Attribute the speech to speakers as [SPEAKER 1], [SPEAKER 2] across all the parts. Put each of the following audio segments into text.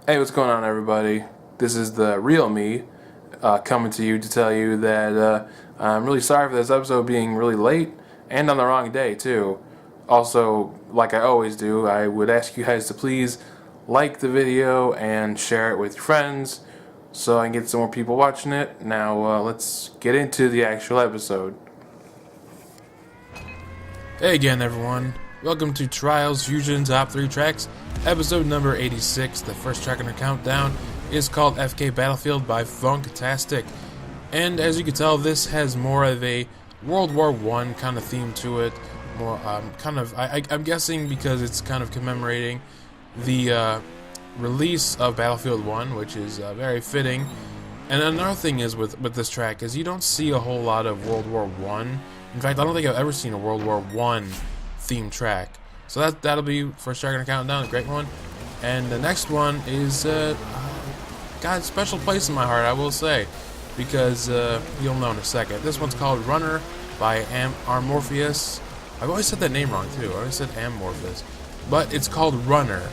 [SPEAKER 1] Hey, what's going on, everybody? This is the real me coming to you to tell you that I'm really sorry for this episode being really late and on the wrong day, too. Also, like I always do, I would ask you guys to please like the video and share it with your friends so I can get some more people watching it. Now, let's get into the actual episode. Hey again, everyone. Welcome to Trials Fusion Top 3 Tracks, episode number 86. The first track in our countdown is called FK Battlefield by Funktastic. And as you can tell, this has more of a World War I kind of theme to it. More, I'm guessing because it's kind of commemorating the release of Battlefield 1, which is very fitting. And another thing is with this track is you don't see a whole lot of World War I. In fact, I don't think I've ever seen a World War I theme track. So that'll be first track in the countdown, a great one. And the next one is got a special place in my heart, I will say, because you'll know in a second. This one's called Runner by Amorpheus. I've always said that name wrong too. I always said Amorphous, but it's called Runner,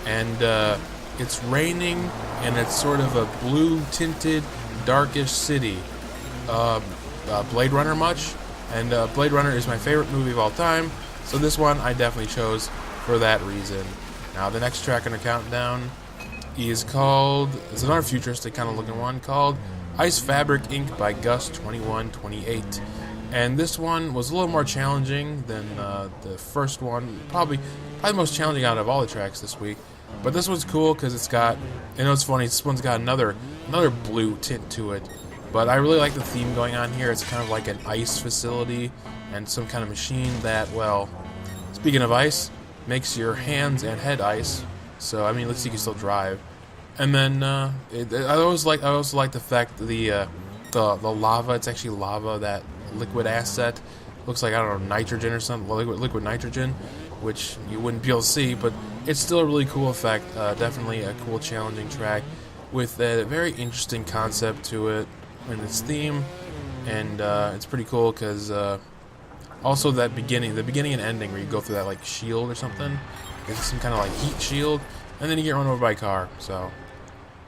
[SPEAKER 1] and it's raining, and it's sort of a blue-tinted, darkish city. Blade Runner much? And Blade Runner is my favorite movie of all time, so this one I definitely chose for that reason. Now the next track in the countdown is called, it's another futuristic kind of looking one called Ice Fabric Inc. by Gus2128. And this one was a little more challenging than the first one, probably the most challenging out of all the tracks this week. But this one's cool because it's got, you know, it's funny, this one's got another blue tint to it. But I really like the theme going on here. It's kind of like an ice facility and some kind of machine that, well, speaking of ice, makes your hands and head ice. So I mean, at least you can still drive. And then I also like the fact that the lava. It's actually lava. That liquid asset looks like, I don't know, nitrogen or something. Liquid nitrogen, which you wouldn't be able to see, but it's still a really cool effect. Definitely a cool, challenging track with a very interesting concept to it in its theme, and it's pretty cool because also the beginning and ending where you go through that like shield or something, it's some kind of like heat shield, and then you get run over by a car. So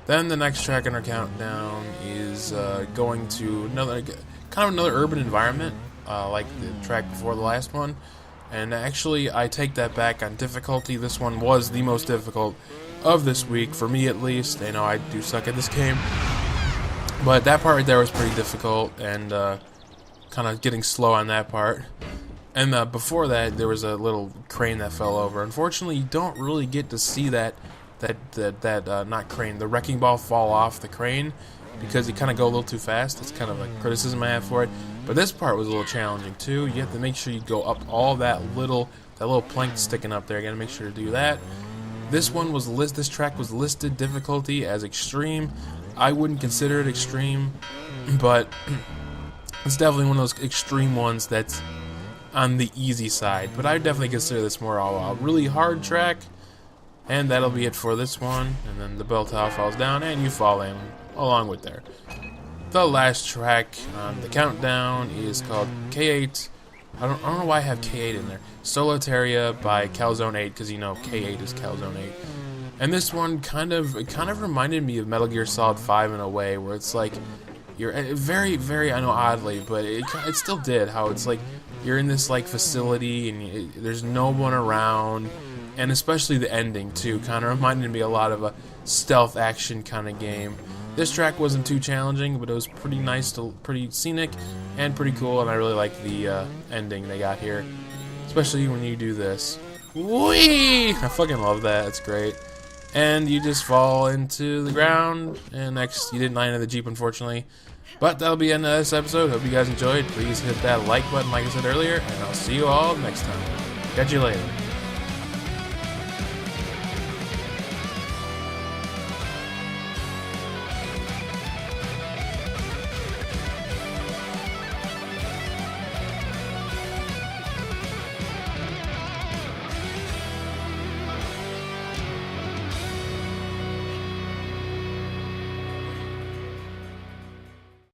[SPEAKER 1] then the next track in our countdown is going to another urban environment, like the track before the last one. And actually, I take that back on difficulty. This one was the most difficult of this week, for me at least. I know I do suck at this game, but that part right there was pretty difficult, and kind of getting slow on that part. And before that, there was a little crane that fell over. Unfortunately, you don't really get to see that not crane, the wrecking ball fall off the crane, because you kind of go a little too fast. That's kind of a criticism I have for it. But this part was a little challenging too. You have to make sure you go up all that little plank sticking up there. You got to make sure to do that. This track was listed difficulty as extreme. I wouldn't consider it extreme, but it's definitely one of those extreme ones that's on the easy side. But I definitely consider this more a really hard track. And that'll be it for this one. And then the bell tower falls down, and you fall in along with there. The last track on the countdown is called K8. I don't know why I have K8 in there. Solitaria by Calzone 8, because you know K8 is Calzone 8. And this one kind of reminded me of Metal Gear Solid 5 in a way, where it's like you're very, very, I know, oddly, but it still did. How it's like you're in this like facility and there's no one around, and especially the ending too kind of reminded me a lot of a stealth action kind of game. This track wasn't too challenging, but it was pretty nice, pretty scenic, and pretty cool. And I really like the ending they got here, especially when you do this. Whee! I fucking love that. It's great. And you just fall into the ground, and next, you didn't land in the Jeep, unfortunately. But that'll be the end of this episode. Hope you guys enjoyed. Please hit that like button like I said earlier, and I'll see you all next time. Catch you later.